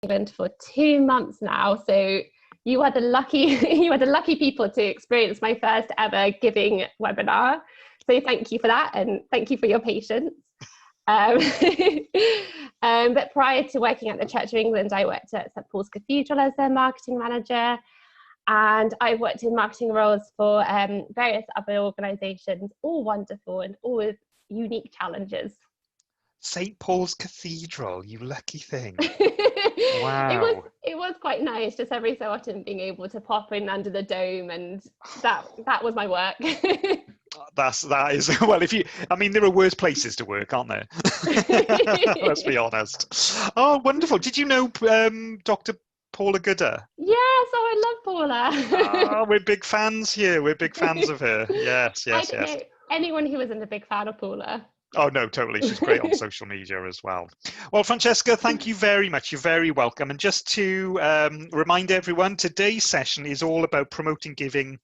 England for 2 months now, so you are the lucky people to experience my first ever giving webinar. So thank you for that, and thank you for your patience. But prior to working at the Church of England, I worked at St Paul's Cathedral as their marketing manager, and I worked in marketing roles for various other organisations, all wonderful and all with unique challenges. St Paul's Cathedral, you lucky thing. Wow. It was quite nice, just every so often being able to pop in under the dome, and that was my work. That is well, I mean, there are worse places to work, aren't there? Let's be honest. Oh, wonderful. Did you know Dr. Paula Gooder? Yes, oh, I love Paula. Oh, we're big fans here. We're big fans of her. Yes. I don't know anyone who isn't a big fan of Paula. Oh, no, totally. She's great on social media as well. Well, Francesca, thank you very much. You're very welcome. And just to remind everyone, today's session is all about promoting giving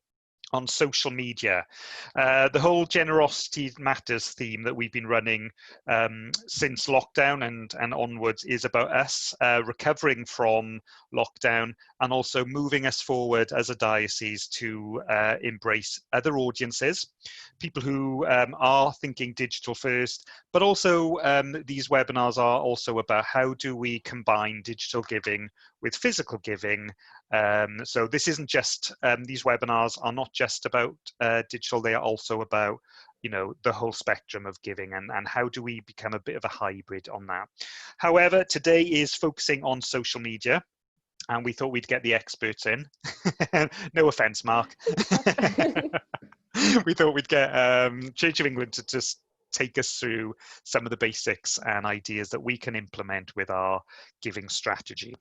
on social media. The whole Generosity Matters theme that we've been running since lockdown and onwards is about us recovering from lockdown and also moving us forward as a diocese to embrace other audiences, people who are thinking digital first, but also these webinars are also about how do we combine digital giving with physical giving. So this isn't just, these webinars are not just about digital, they are also about, you know, the whole spectrum of giving and how do we become a bit of a hybrid on that. However, today is focusing on social media, and we thought we'd get the experts in. No offense, Mark. We thought we'd get Church of England to just take us through some of the basics and ideas that we can implement with our giving strategy.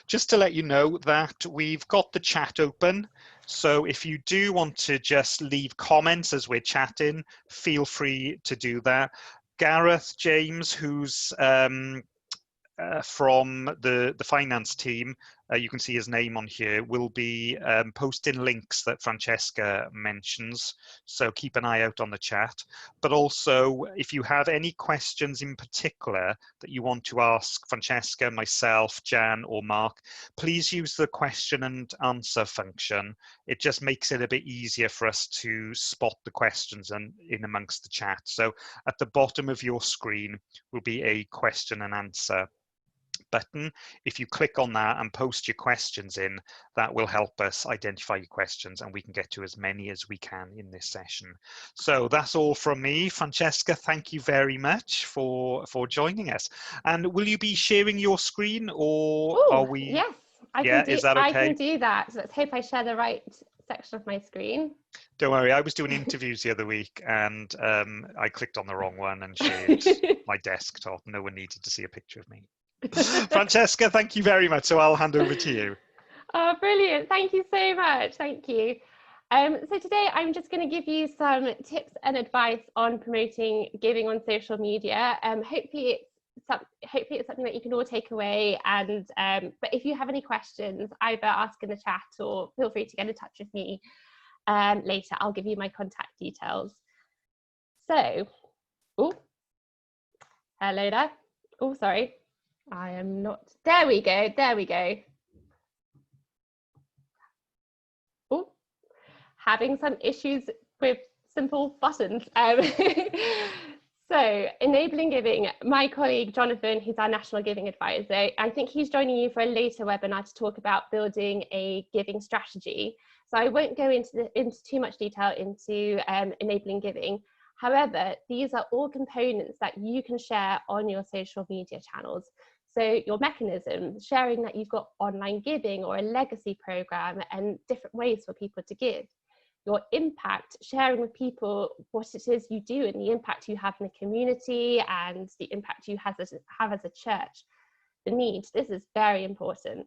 Just to let you know that we've got the chat open, so if you do want to just leave comments as we're chatting, feel free to do that. Gareth James, who's from the finance team, you can see his name on here, will be posting links that Francesca mentions, so keep an eye out on the chat. But also, if you have any questions in particular that you want to ask Francesca, myself, Jan or Mark, please use the question and answer function. It just makes it a bit easier for us to spot the questions in amongst the chat. So at the bottom of your screen will be a question and answer button. If you click on that and post your questions in, that will help us identify your questions and we can get to as many as we can in this session. So that's all from me. Francesca, thank you very much for joining us. And will you be sharing your screen, or are we? Yes, is that okay? I can do that. So let's hope I share the right section of my screen. Don't worry, I was doing interviews the other week and I clicked on the wrong one and shared my desktop. No one needed to see a picture of me. Francesca, thank you very much. So I'll hand over to you. Oh, brilliant. Thank you so much. Thank you. So today I'm just going to give you some tips and advice on promoting giving on social media. Hopefully it's something that you can all take away. And but if you have any questions, either ask in the chat or feel free to get in touch with me later. I'll give you my contact details. So, oh, hello there. Oh, sorry. I am not, there we go. Oh, having some issues with simple buttons. So, enabling giving, my colleague Jonathan, who's our National Giving Advisor, I think he's joining you for a later webinar to talk about building a giving strategy. So I won't go into too much detail into enabling giving. However, these are all components that you can share on your social media channels. So your mechanism, sharing that you've got online giving or a legacy program and different ways for people to give. Your impact, sharing with people what it is you do and the impact you have in the community and the impact you have as a church. The need, this is very important.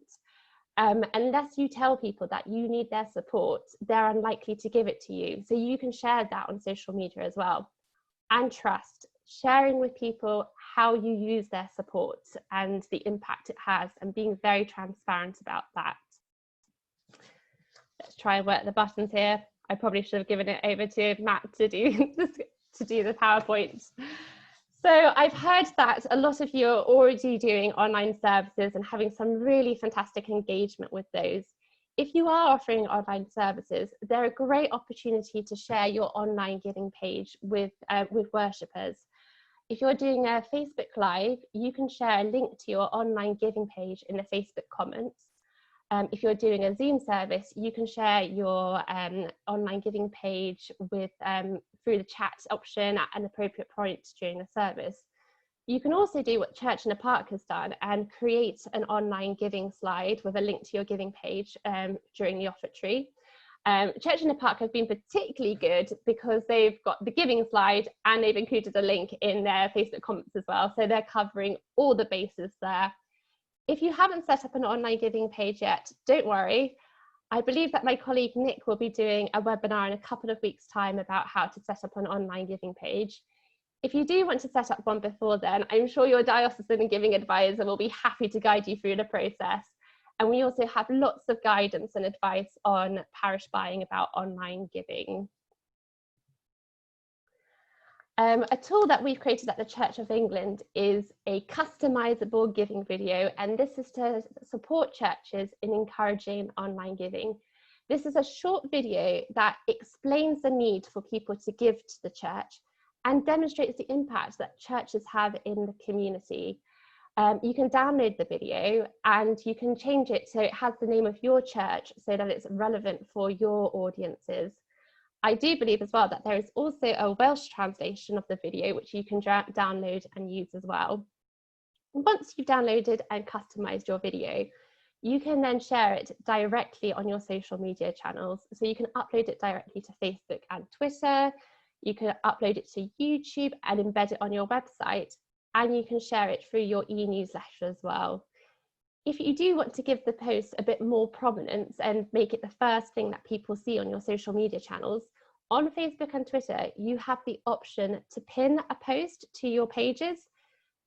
Unless you tell people that you need their support, they're unlikely to give it to you. So you can share that on social media as well. And trust, sharing with people how you use their support and the impact it has, and being very transparent about that. Let's try and work the buttons here. I probably should have given it over to Matt to do the PowerPoint. So I've heard that a lot of you are already doing online services and having some really fantastic engagement with those. If you are offering online services, they're a great opportunity to share your online giving page with worshippers. If you're doing a Facebook Live, you can share a link to your online giving page in the Facebook comments. If you're doing a Zoom service, you can share your online giving page with through the chat option at an appropriate point during the service. You can also do what Church in a Park has done and create an online giving slide with a link to your giving page during the offertory. Church in a Park have been particularly good because they've got the giving slide and they've included a link in their Facebook comments as well. So they're covering all the bases there. If you haven't set up an online giving page yet, don't worry. I believe that my colleague Nick will be doing a webinar in a couple of weeks' time about how to set up an online giving page. If you do want to set up one before then, I'm sure your diocesan giving advisor will be happy to guide you through the process. And we also have lots of guidance and advice on parish buying about online giving. A tool that we've created at the Church of England is a customizable giving video, and this is to support churches in encouraging online giving. This is a short video that explains the need for people to give to the church and demonstrates the impact that churches have in the community. You can download the video and you can change it so it has the name of your church so that it's relevant for your audiences. I do believe as well that there is also a Welsh translation of the video which you can download and use as well. Once you've downloaded and customized your video, you can then share it directly on your social media channels. So you can upload it directly to Facebook and Twitter, you can upload it to YouTube and embed it on your website, and you can share it through your e-newsletter as well. If you do want to give the post a bit more prominence and make it the first thing that people see on your social media channels, on Facebook and Twitter, you have the option to pin a post to your pages.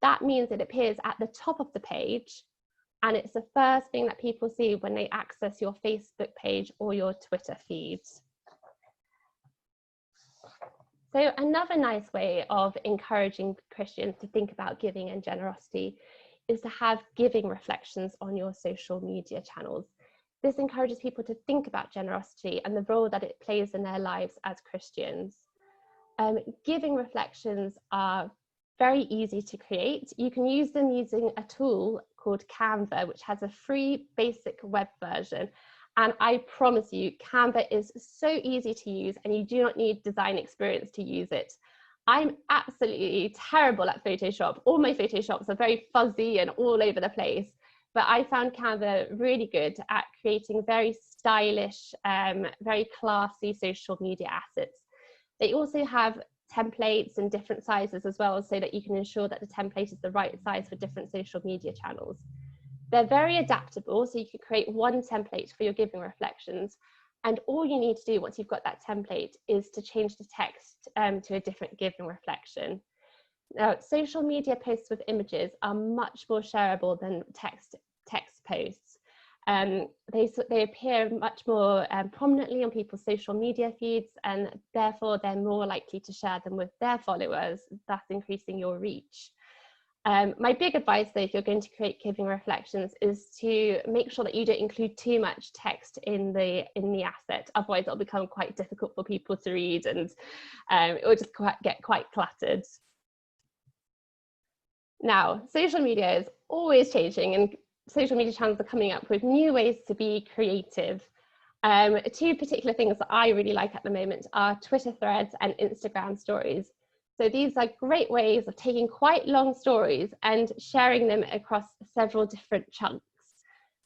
That means it appears at the top of the page, and it's the first thing that people see when they access your Facebook page or your Twitter feeds. So another nice way of encouraging Christians to think about giving and generosity is to have giving reflections on your social media channels. This encourages people to think about generosity and the role that it plays in their lives as Christians. Giving reflections are very easy to create. You can use them using a tool called Canva, which has a free basic web version. And I promise you, Canva is so easy to use and you do not need design experience to use it. I'm absolutely terrible at Photoshop. All my Photoshops are very fuzzy and all over the place. But I found Canva really good at creating very stylish, very classy social media assets. They also have templates in different sizes as well, so that you can ensure that the template is the right size for different social media channels. They're very adaptable, so you can create one template for your giving reflections. And all you need to do once you've got that template is to change the text to a different giving reflection. Now, social media posts with images are much more shareable than text posts. They appear much more prominently on people's social media feeds, and therefore they're more likely to share them with their followers, thus increasing your reach. My big advice, though, if you're going to create giving reflections, is to make sure that you don't include too much text in the asset. Otherwise, it'll become quite difficult for people to read, and it will just get quite cluttered. Now, social media is always changing, and social media channels are coming up with new ways to be creative. Two particular things that I really like at the moment are Twitter threads and Instagram stories. So these are great ways of taking quite long stories and sharing them across several different chunks.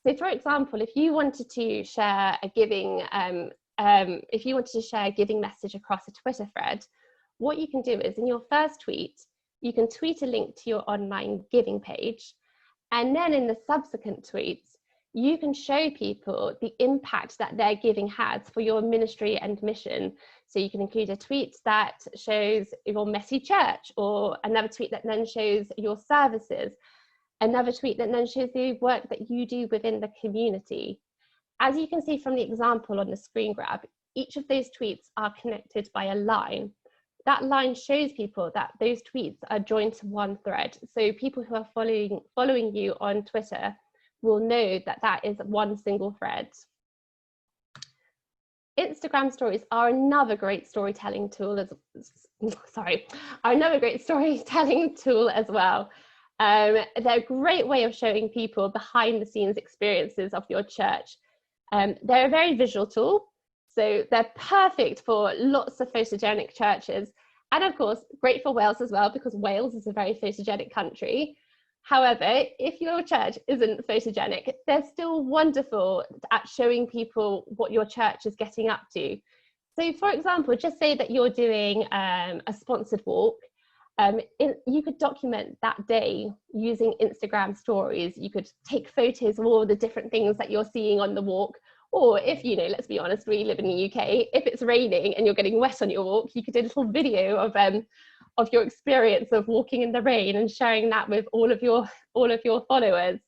So for example, if you wanted to share a giving, message across a Twitter thread, what you can do is in your first tweet, you can tweet a link to your online giving page. And then in the subsequent tweets, you can show people the impact that their giving has for your ministry and mission. So you can include a tweet that shows your messy church, or another tweet that then shows your services, another tweet that then shows the work that you do within the community. As you can see from the example on the screen grab, each of those tweets are connected by a line. that line shows people that those tweets are joined to one thread. So people who are following you on Twitter will know that that is one single thread. Instagram stories are another great storytelling tool as well. They're a great way of showing people behind the scenes experiences of your church. They're a very visual tool, so they're perfect for lots of photogenic churches, and of course great for Wales as well, because Wales is a very photogenic country. However, if your church isn't photogenic, they're still wonderful at showing people what your church is getting up to. So for example, just say that you're doing a sponsored walk. You could document that day using Instagram stories. You could take photos of all the different things that you're seeing on the walk. Or if, you know, let's be honest, we live in the UK, if it's raining and you're getting wet on your walk, you could do a little video of your experience of walking in the rain and sharing that with all of your followers.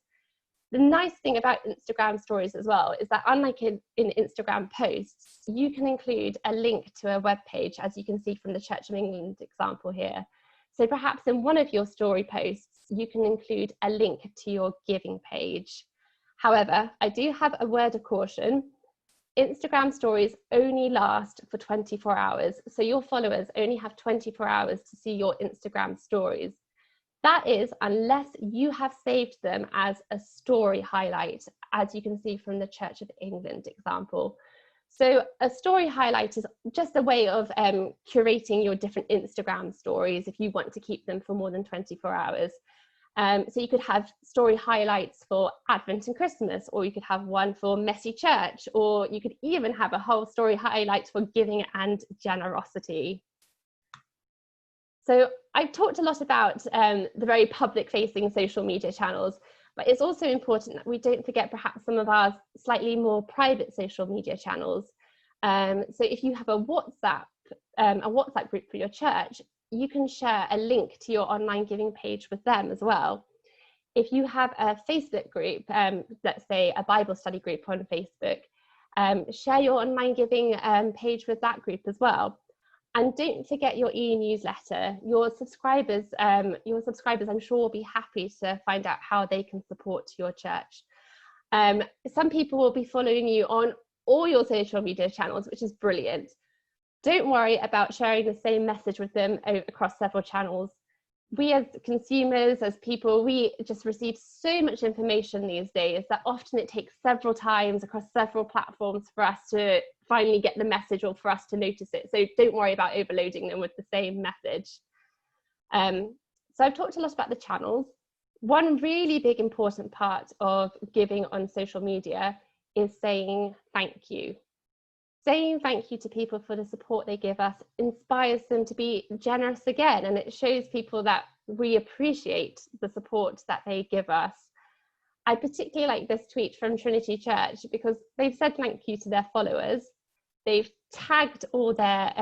The nice thing about Instagram stories as well is that, unlike in Instagram posts, you can include a link to a web page, as you can see from the Church of England example here. So perhaps in one of your story posts, you can include a link to your giving page. However, I do have a word of caution. Instagram stories only last for 24 hours. So your followers only have 24 hours to see your Instagram stories. That is, unless you have saved them as a story highlight, as you can see from the Church of England example. So a story highlight is just a way of curating your different Instagram stories if you want to keep them for more than 24 hours. So you could have story highlights for Advent and Christmas, or you could have one for Messy Church, or you could even have a whole story highlight for giving and generosity. So I've talked a lot about the very public-facing social media channels, but it's also important that we don't forget perhaps some of our slightly more private social media channels. So if you have a WhatsApp group for your church, you can share a link to your online giving page with them as well. If you have a Facebook group, let's say a Bible study group on Facebook, share your online giving page with that group as well. And don't forget your e-newsletter. Your subscribers, I'm sure, will be happy to find out how they can support your church. Some people will be following you on all your social media channels, which is brilliant. Don't worry about sharing the same message with them across several channels. We as consumers, as people, we just receive so much information these days that often it takes several times across several platforms for us to finally get the message, or for us to notice it. So don't worry about overloading them with the same message. So I've talked a lot about the channels. One really big important part of giving on social media is saying thank you. Saying thank you to people for the support they give us inspires them to be generous again, and it shows people that we appreciate the support that they give us. I particularly like this tweet from Trinity Church because they've said thank you to their followers. They've tagged all their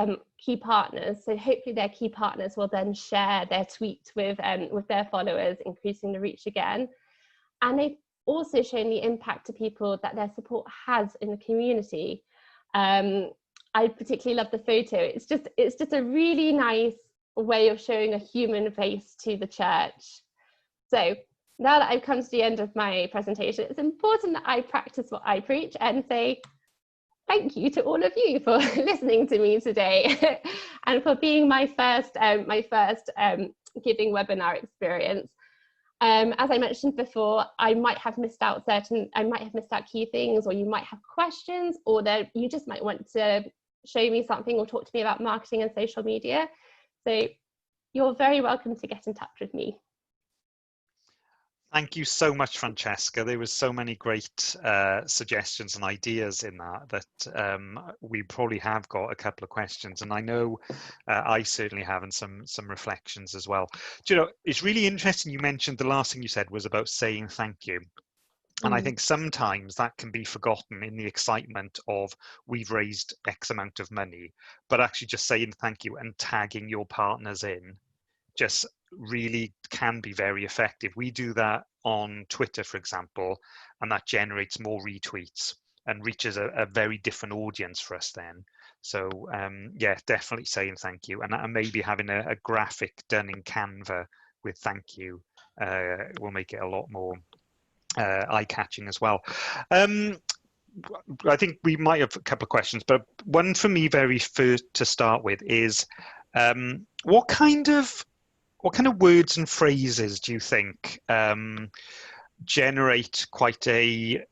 key partners, so hopefully their key partners will then share their tweet with their followers, increasing the reach again. And they've also shown the impact to people that their support has in the community. I particularly love the photo. It's just a really nice way of showing a human face to the church. So now that I've come to the end of my presentation, it's important that I practice what I preach and say thank you to all of you for listening to me today and for being my first giving webinar experience. As I mentioned before, I might have missed out key things, or you might have questions, or that you just might want to show me something or talk to me about marketing and social media. So you're very welcome to get in touch with me. Thank you so much, Francesca. There was so many great suggestions and ideas in that we probably have got a couple of questions, and I know I certainly have, and some reflections as well. Do you know, it's really interesting you mentioned the last thing you said was about saying thank you. And I think sometimes that can be forgotten in the excitement of we've raised X amount of money, but actually just saying thank you and tagging your partners in just really can be very effective. We do that on Twitter, for example, and that generates more retweets and reaches a very different audience for us then. So yeah, definitely saying thank you, and maybe having a graphic done in Canva with thank you will make it a lot more eye-catching as well. I think we might have a couple of questions, but one for me very first to start with is what kind of words and phrases do you think generate quite a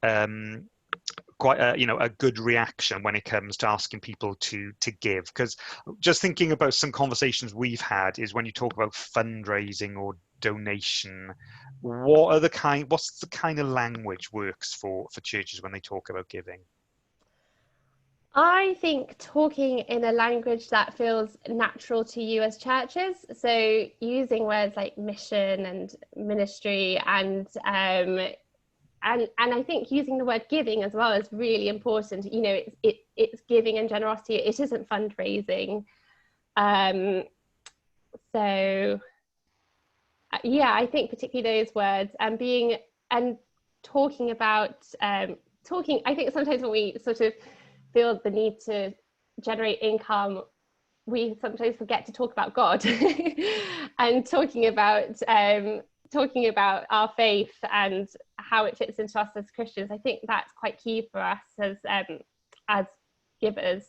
a good reaction when it comes to asking people to give? Because just thinking about some conversations we've had is when you talk about fundraising or donation, what's the kind of language works for churches when they talk about giving? I think talking in a language that feels natural to you as churches, so using words like mission and ministry, and I think using the word giving as well is really important. You know, it's giving and generosity. It isn't fundraising. So yeah, I think particularly those words, and talking about talking. I think sometimes when we sort of feel the need to generate income, we sometimes forget to talk about God and talking about our faith and how it fits into us as Christians. I think that's quite key for us as givers.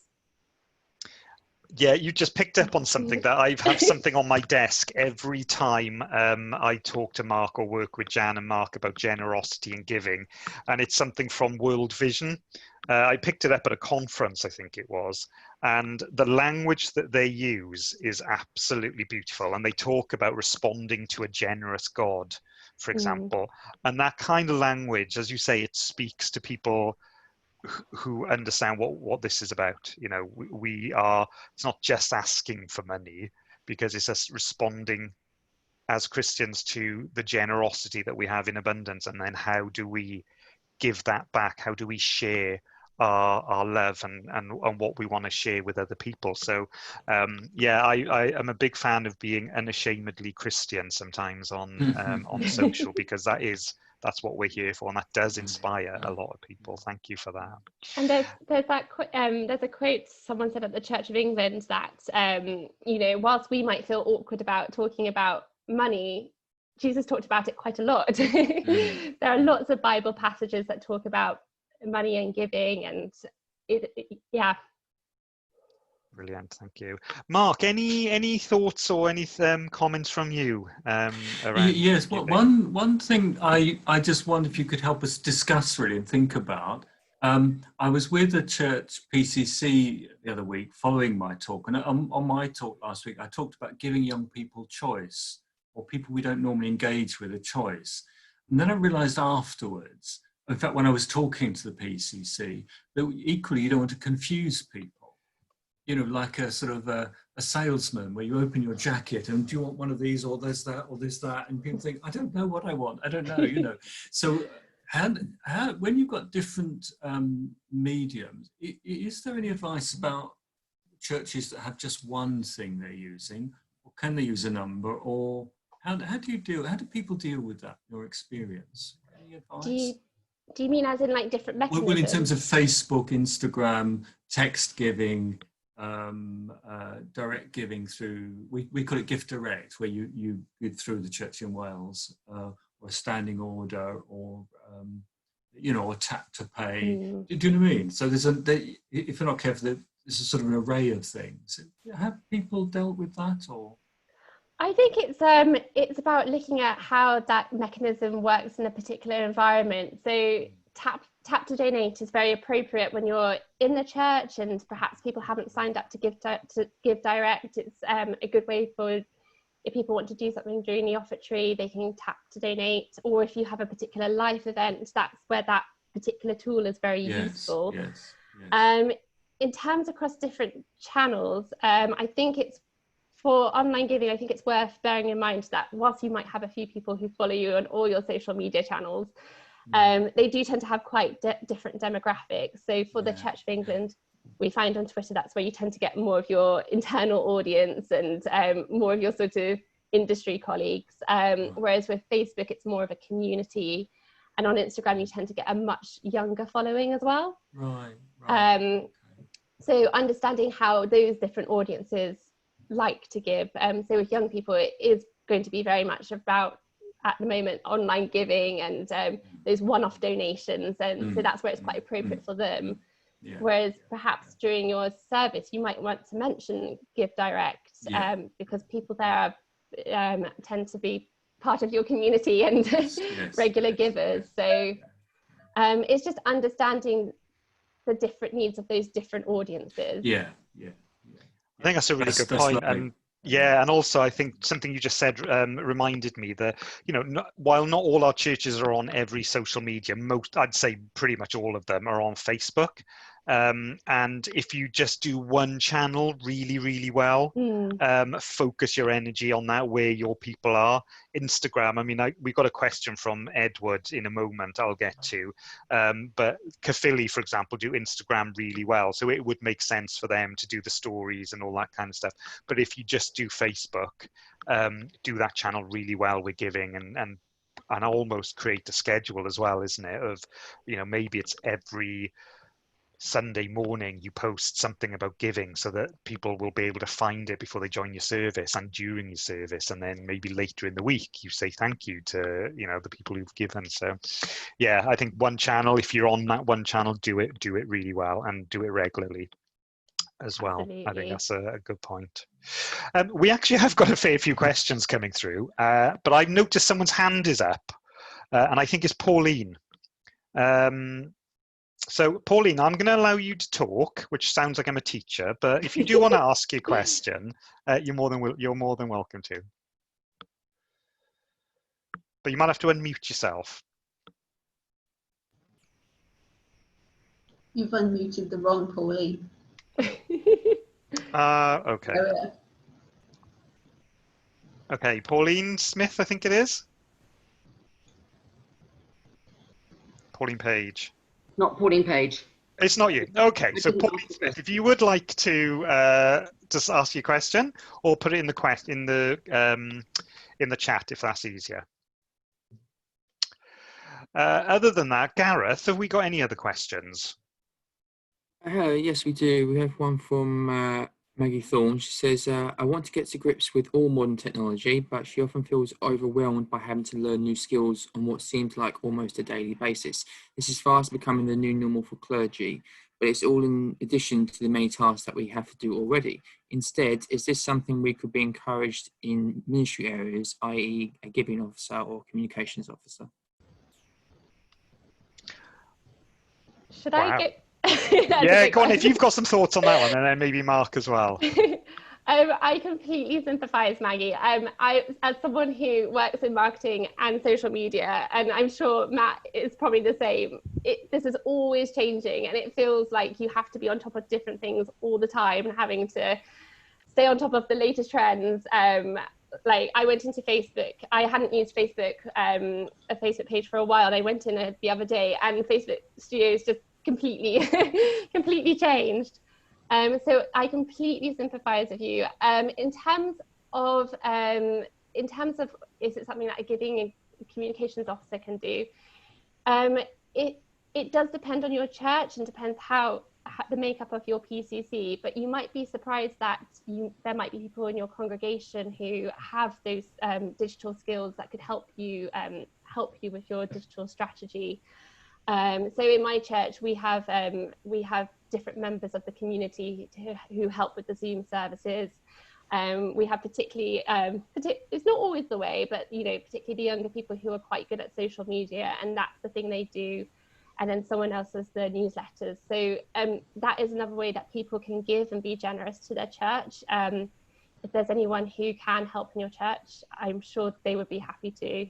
Yeah, you just picked up on something that I have something on my desk every time I talk to Mark or work with Jan and Mark about generosity and giving, and it's something from World Vision. I picked it up at a conference, I think it was, and the language that they use is absolutely beautiful, and they talk about responding to a generous God, for example, and that kind of language, as you say, it speaks to people who understand what this is about. You know, it's not just asking for money, because it's us responding as Christians to the generosity that we have in abundance, and then how do we give that back? How do we share our love and what we want to share with other people? So yeah, I am a big fan of being unashamedly Christian sometimes on social, because that's what we're here for, and that does inspire a lot of people. Thank you for that. And there's a quote someone said at the Church of England that you know, whilst we might feel awkward about talking about money, Jesus talked about it quite a lot. There are lots of Bible passages that talk about money and giving, and yeah. Brilliant, thank you. Mark, any thoughts or any comments from you around yes, well, giving? one thing I just wonder if you could help us discuss really and think about. I was with the church PCC the other week following my talk, and on my talk last week I talked about giving young people choice, or people we don't normally engage with a choice. And then I realised afterwards, in fact when I was talking to the PCC, that equally you don't want to confuse people. You know, like a sort of a salesman where you open your jacket and do you want one of these, or there's that, or there's that, and people think, I don't know what I want, I don't know, you know. So how when you've got different mediums, is there any advice about churches that have just one thing they're using, or can they use a number, or how do people deal with that, your experience? Any advice? Do you mean as in like different mechanisms? Well, in terms of Facebook, Instagram, text giving, direct giving through, we call it Gift Direct, where you give through the church in Wales, or a standing order, or you know, a tap to pay. Do you know what I mean? So if you're not careful, there's a sort of an array of things. Have people dealt with that, or? I think it's about looking at how that mechanism works in a particular environment. So tap to donate is very appropriate when you're in the church and perhaps people haven't signed up to give direct. It's a good way for, if people want to do something during the offertory, they can tap to donate. Or if you have a particular life event, that's where that particular tool is very useful. In terms across different channels, I think it's, for online giving, I think it's worth bearing in mind that whilst you might have a few people who follow you on all your social media channels, they do tend to have quite different demographics. So for the Church of England, we find on Twitter that's where you tend to get more of your internal audience and more of your sort of industry colleagues. Whereas with Facebook, it's more of a community. And on Instagram, you tend to get a much younger following as well. So understanding how those different audiences like to give. So with young people, it is going to be very much about, at the moment, online giving and those one-off donations, and so that's where it's quite appropriate for them. Yeah. Whereas perhaps during your service, you might want to mention Give Direct, because people there tend to be part of your community and regular givers. So it's just understanding the different needs of those different audiences. I think that's a really good point. Lovely. And yeah, and also I think something you just said reminded me that, you know, while not all our churches are on every social media, I'd say pretty much all of them are on Facebook. And if you just do one channel really, really well, focus your energy on that, where your people are. Instagram, I mean, we got a question from Edward in a moment I'll get to, but Caerphilly, for example, do Instagram really well, so it would make sense for them to do the stories and all that kind of stuff. But if you just do Facebook, do that channel really well with giving, and almost create a schedule as well, isn't it, of, you know, maybe it's every Sunday morning you post something about giving, so that people will be able to find it before they join your service and during your service, and then maybe later in the week you say thank you to, you know, the people who've given. So yeah, I think one channel, if you're on that one channel, do it really well and do it regularly as well. Absolutely. I think that's a good point. We actually have got a fair few questions coming through, but I've noticed someone's hand is up, and I think it's Pauline. So Pauline, I'm going to allow you to talk, which sounds like I'm a teacher, but if you do want to ask your question, you're more than welcome to. But you might have to unmute yourself. You've unmuted the wrong Pauline. Okay. Okay, Pauline Smith, I think it is. Pauline Page. Not Pauline Page. It's not you. Okay, so Pauline Smith, if you would like to just ask your question, or put it in the chat if that's easier. Other than that, Gareth, have we got any other questions? Yes, we do. We have one from Maggie Thorne. She says, I want to get to grips with all modern technology, but she often feels overwhelmed by having to learn new skills on what seems like almost a daily basis. This is fast becoming the new normal for clergy, but it's all in addition to the many tasks that we have to do already. Instead, is this something we could be encouraged in ministry areas, i.e. a giving officer or communications officer? Should I get... Yeah, go on, if you've got some thoughts on that one, and then maybe Mark as well. I completely sympathise, Maggie. As someone who works in marketing and social media, and I'm sure Matt is probably the same, this is always changing, and it feels like you have to be on top of different things all the time, having to stay on top of the latest trends. Like I went into Facebook, I hadn't used Facebook, a Facebook page for a while, and I went in the other day, and Facebook Studios just completely changed. So I completely sympathise with you. In terms of is it something that a giving and communications officer can do? It does depend on your church and depends how the makeup of your PCC, but you might be surprised that there might be people in your congregation who have those digital skills that could help you with your digital strategy. So in my church, we have different members of the community who help with the Zoom services. We have particularly, it's not always the way, but particularly the younger people who are quite good at social media, and that's the thing they do. And then someone else does the newsletters. So that is another way that people can give and be generous to their church. If there's anyone who can help in your church, I'm sure they would be happy to.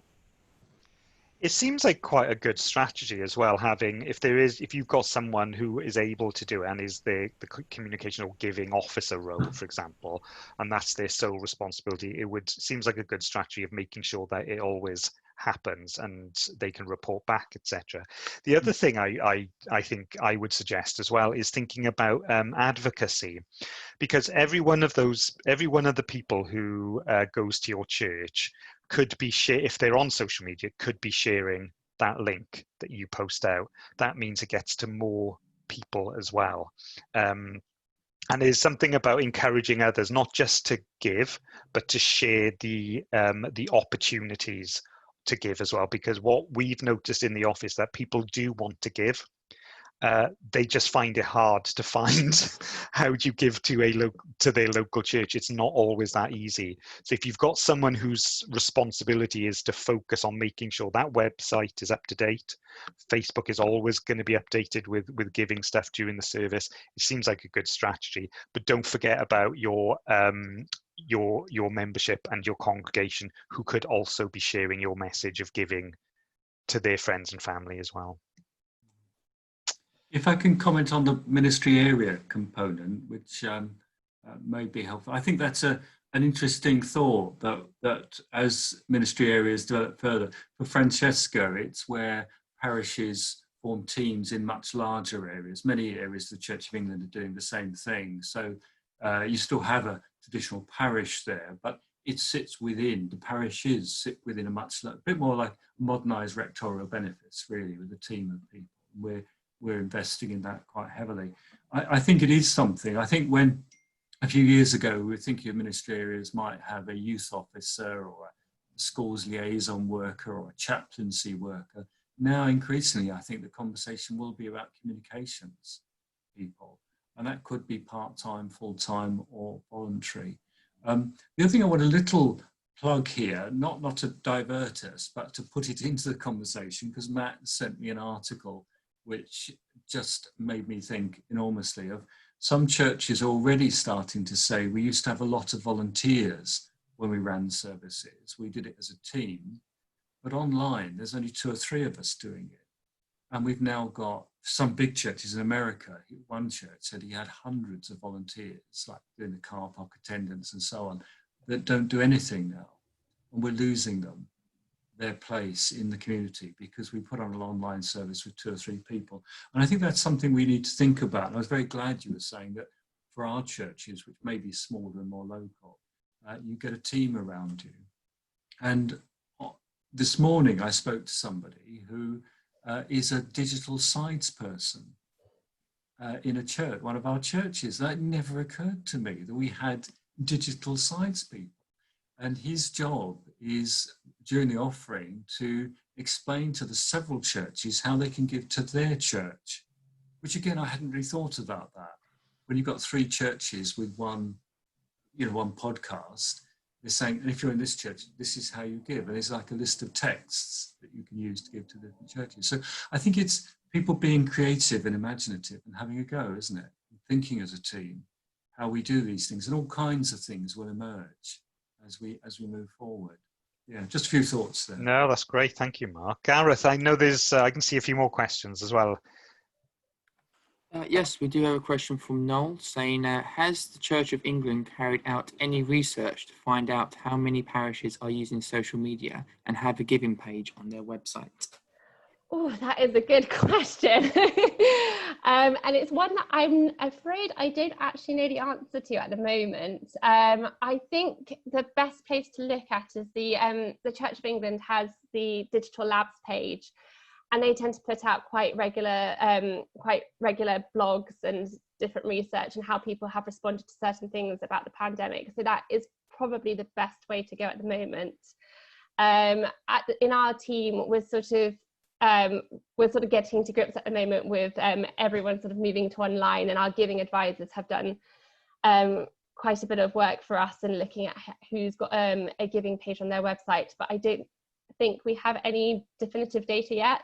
It seems like quite a good strategy as well, having, if you've got someone who is able to do it and is the communication or giving officer role, for example, and that's their sole responsibility, seems like a good strategy of making sure that it always happens and they can report back, etc. The other thing I think I would suggest as well is thinking about advocacy, because every one of the people who goes to your church could be if they're on social media, could be sharing that link that you post out. That means it gets to more people as well. And there's something about encouraging others, not just to give, but to share the opportunities to give as well. Because what we've noticed in the office, that people do want to give. They just find it hard to find how do you give to their local church. It's not always that easy. So if you've got someone whose responsibility is to focus on making sure that website is up to date, Facebook is always going to be updated with giving stuff during the service, it seems like a good strategy. But don't forget about your membership and your congregation, who could also be sharing your message of giving to their friends and family as well. If I can comment on the ministry area component, which may be helpful. I think that's an interesting thought, that as ministry areas develop further, for Francesca, it's where parishes form teams in much larger areas. Many areas of the Church of England are doing the same thing. So you still have a traditional parish there, but it sits within, the parishes sit within a bit more like modernised rectorial benefice, really, with a team of people. We're investing in that quite heavily. I think it is something. I think when a few years ago we were thinking of ministry areas might have a youth officer or a schools liaison worker or a chaplaincy worker. Now increasingly I think the conversation will be about communications people, and that could be part-time, full-time or voluntary. The other thing I want a little plug here, not to divert us, but to put it into the conversation, because Matt sent me an article which just made me think enormously of some churches already starting to say, we used to have a lot of volunteers when we ran services. We did it as a team, but online, there's only 2 or 3 of us doing it. And we've now got some big churches in America. One church said he had hundreds of volunteers, like doing the car park attendance and so on, that don't do anything now. And we're losing them, their place in the community, because we put on an online service with 2 or 3 people. And I think that's something we need to think about. And I was very glad you were saying that for our churches, which may be smaller and more local, you get a team around you. And this morning I spoke to somebody who is a digital sides person in a church, one of our churches. That never occurred to me, that we had digital sides people. And his job is, during the offering, to explain to the several churches how they can give to their church, which again, I hadn't really thought about that. When you've got 3 churches with one podcast, they're saying, and if you're in this church, this is how you give. And it's like a list of texts that you can use to give to different churches. So I think it's people being creative and imaginative and having a go, isn't it? And thinking as a team, how we do these things, and all kinds of things will emerge as we move forward. Yeah, just a few thoughts there. No, that's great. Thank you, Mark. Gareth, I know there's, I can see a few more questions as well. Yes, we do have a question from Noel saying, has the Church of England carried out any research to find out how many parishes are using social media and have a giving page on their website? Oh, that is a good question. And it's one that I'm afraid I don't actually know the answer to at the moment. I think the best place to look at is the Church of England has the Digital Labs page, and they tend to put out quite regular blogs and different research and how people have responded to certain things about the pandemic. So that is probably the best way to go at the moment. In our team, we're sort of getting to grips at the moment with everyone sort of moving to online, and our giving advisors have done quite a bit of work for us and looking at who's got a giving page on their website, but I don't think we have any definitive data yet.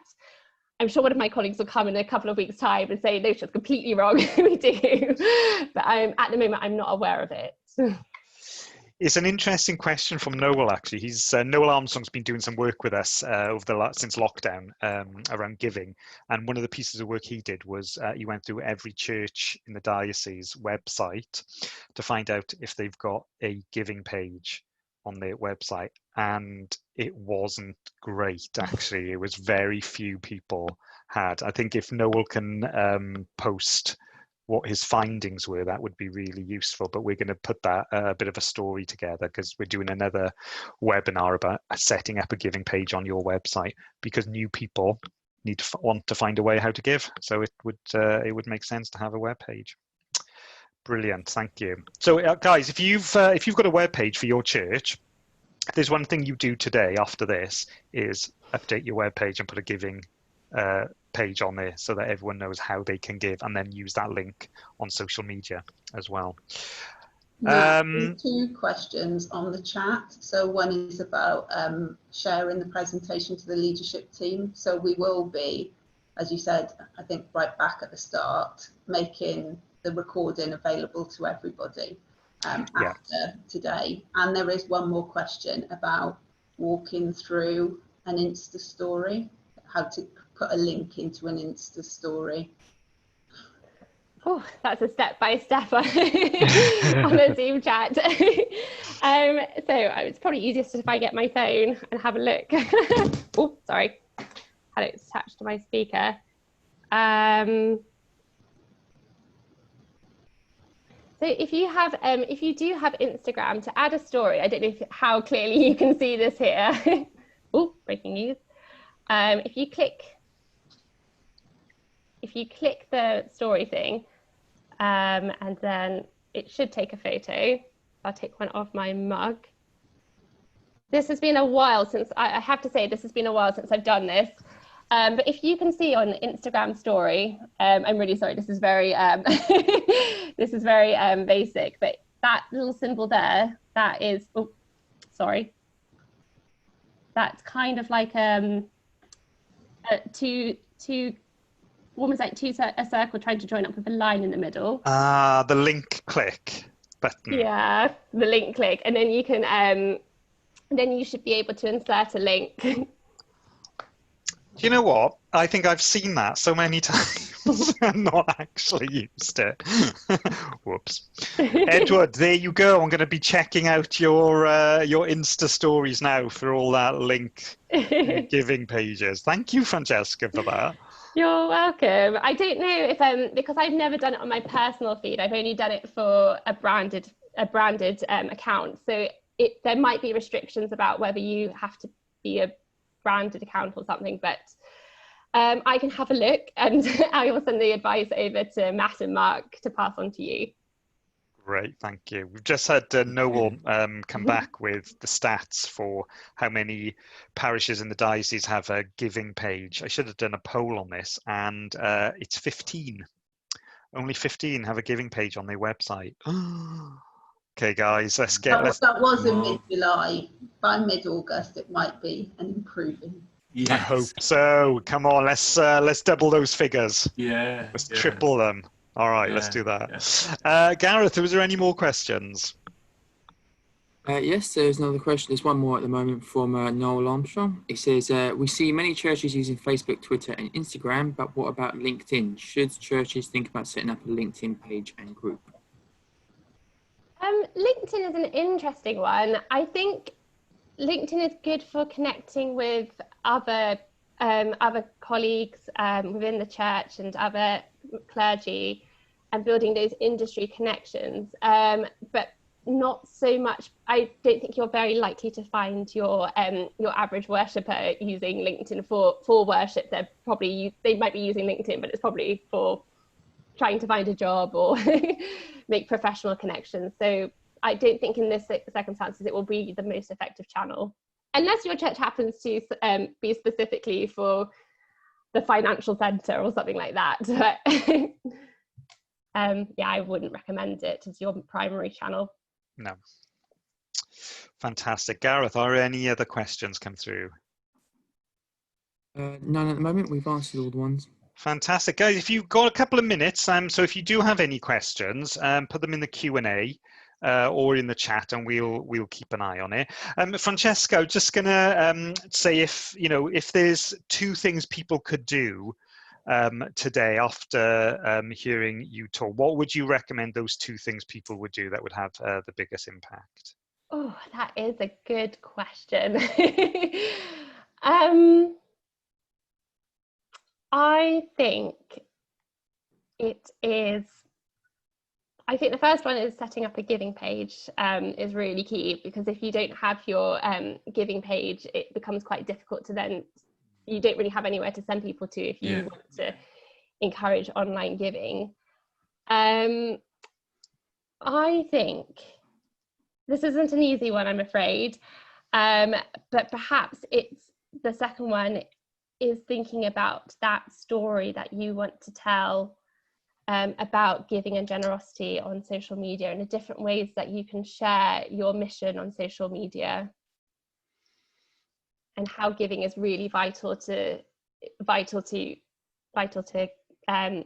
I'm sure one of my colleagues will come in a couple of weeks' time and say, no, she's completely wrong. We do. But at the moment, I'm not aware of it. It's an interesting question from Noel, actually. Noel Armstrong's been doing some work with us since lockdown around giving. And one of the pieces of work he did was he went through every church in the diocese website to find out if they've got a giving page on their website. And it wasn't great, actually. It was very few people had. I think if Noel can post what his findings were, that would be really useful. But we're going to put that a bit of a story together, because we're doing another webinar about setting up a giving page on your website, because new people want to find a way how to give. So it would make sense to have a web page. Brilliant, thank you. So guys, if you've got a web page for your church, if there's one thing you do today after this is update your web page and put a giving page on there so that everyone knows how they can give, and then use that link on social media as well. Now, there's 2 questions on the chat. So one is about sharing the presentation to the leadership team. So we will be, as you said, I think right back at the start, making the recording available to everybody after today. And there is one more question about walking through an Insta story, how to put a link into an Insta story. Oh, that's a step-by-step on a Zoom chat. So it's probably easiest if I get my phone and have a look. Oh, sorry, had it attached to my speaker. So if you do have Instagram, to add a story, I don't know how clearly you can see this here. Oh, breaking news. If you click the story thing, and then it should take a photo. I'll take one of my mug. This has been a while since, I have to say, this has been a while since I've done this. But if you can see on Instagram story, I'm really sorry, this is very, this is very basic, but that little symbol there, that is, oh, sorry. That's kind of like almost like a circle trying to join up with a line in the middle. The link click button. Yeah, the link click, and then you can, then you should be able to insert a link. Do you know what? I think I've seen that so many times and not actually used it. Whoops. Edward, there you go. I'm going to be checking out your Insta stories now for all that link giving pages. Thank you, Francesca, for that. You're welcome. I don't know if because I've never done it on my personal feed. I've only done it for a branded account. So there might be restrictions about whether you have to be a branded account or something, but I can have a look and I will send the advice over to Matt and Mark to pass on to you. Great, thank you. We've just had Noel come back with the stats for how many parishes in the diocese have a giving page. I should have done a poll on this, and it's 15. Only 15 have a giving page on their website. Okay, guys, let's get. That was in mid-July. By mid-August, it might be an improving. Yes. I hope so. Come on, let's double those figures. Yeah. Let's triple them. All right, let's do that. Yeah. Gareth, was there any more questions? Yes, there's another question. There's one more at the moment from Noel Armstrong. It says, we see many churches using Facebook, Twitter and Instagram, but what about LinkedIn? Should churches think about setting up a LinkedIn page and group? LinkedIn is an interesting one. I think LinkedIn is good for connecting with other colleagues within the church and other clergy and building those industry connections, but not so much. I don't think you're very likely to find your average worshipper using LinkedIn for worship. They might be using LinkedIn, but it's probably for trying to find a job or make professional connections. So I don't think in this circumstances it will be the most effective channel, unless your church happens to be specifically for the financial centre or something like that. But yeah, I wouldn't recommend it as your primary channel. No. Fantastic. Gareth, are any other questions come through? None at the moment. We've answered all the ones. Fantastic. Guys, if you've got a couple of minutes, so if you do have any questions, put them in the Q&A or in the chat, and we'll keep an eye on it. Francesca, I'm just gonna say if there's 2 things people could do today after hearing you talk, what would you recommend those 2 things people would do that would have the biggest impact? Oh, that is a good question. I think the first one is setting up a giving page is really key, because if you don't have your giving page, it becomes quite difficult to then, you don't really have anywhere to send people to if you want to encourage online giving. I think this isn't an easy one, I'm afraid, but perhaps it's the second one is thinking about that story that you want to tell about giving and generosity on social media, and the different ways that you can share your mission on social media, and how giving is really vital to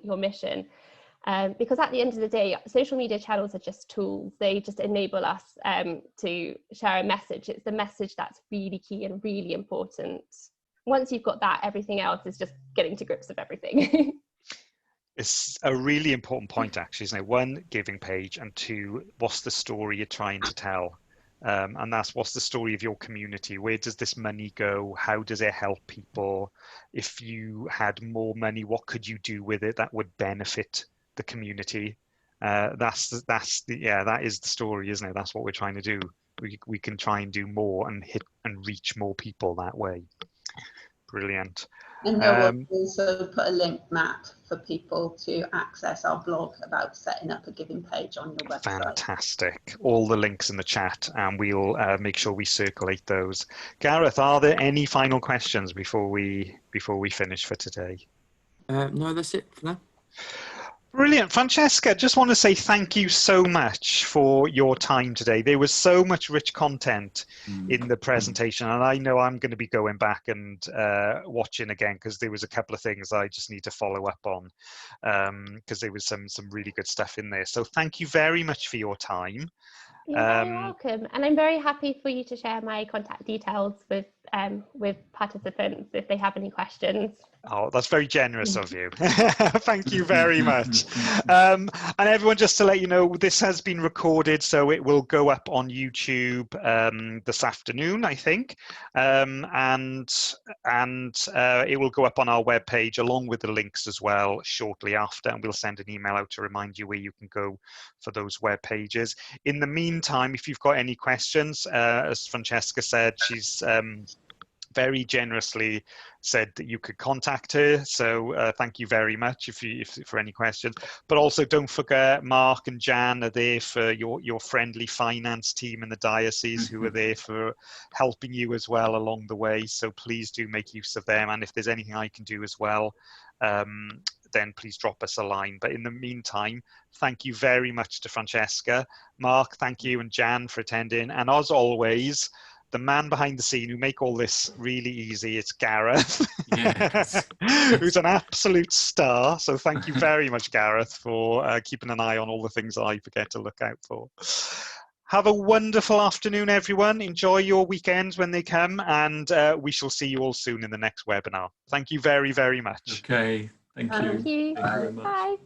your mission. Because at the end of the day, social media channels are just tools. They just enable us to share a message. It's the message that's really key and really important. Once you've got that, everything else is just getting to grips with everything. It's a really important point, actually, isn't it? One, giving page, and two, what's the story you're trying to tell? And that's what's the story of your community? Where does this money go? How does it help people? If you had more money, what could you do with it that would benefit the community? That is the story, isn't it? That's what we're trying to do. We can try and do more and hit and reach more people that way. Brilliant. And Noah will also put a link, Matt, for people to access our blog about setting up a giving page on your website. Fantastic. All the links in the chat, and we'll make sure we circulate those. Gareth, are there any final questions before we finish for today? No, that's it for now. Brilliant. Francesca, just want to say thank you so much for your time today. There was so much rich content in the presentation, and I know I'm going to be going back and watching again, because there was a couple of things I just need to follow up on, because there was some really good stuff in there. So thank you very much for your time. You're very welcome, and I'm very happy for you to share my contact details with participants if they have any questions. Oh, that's very generous of you. Thank you very much. And everyone, just to let you know, this has been recorded, so it will go up on YouTube this afternoon, I think, and it will go up on our webpage along with the links as well shortly after, and we'll send an email out to remind you where you can go for those web pages. In the meantime, if you've got any questions, as Francesca said, she's very generously said that you could contact her, so thank you very much for any questions. But also don't forget, Mark and Jan are there for your friendly finance team in the diocese, who are there for helping you as well along the way, so please do make use of them, and if there's anything I can do as well, then please drop us a line. But in the meantime, thank you very much to Francesca. Mark, thank you, and Jan for attending, and as always, the man behind the scene who make all this really easy, it's Gareth, Yes. who's an absolute star. So thank you very much, Gareth, for keeping an eye on all the things that I forget to look out for. Have a wonderful afternoon, everyone. Enjoy your weekends when they come, and we shall see you all soon in the next webinar. Thank you very, very much. Okay. Thank you. Thank you. Thank you very much. Bye.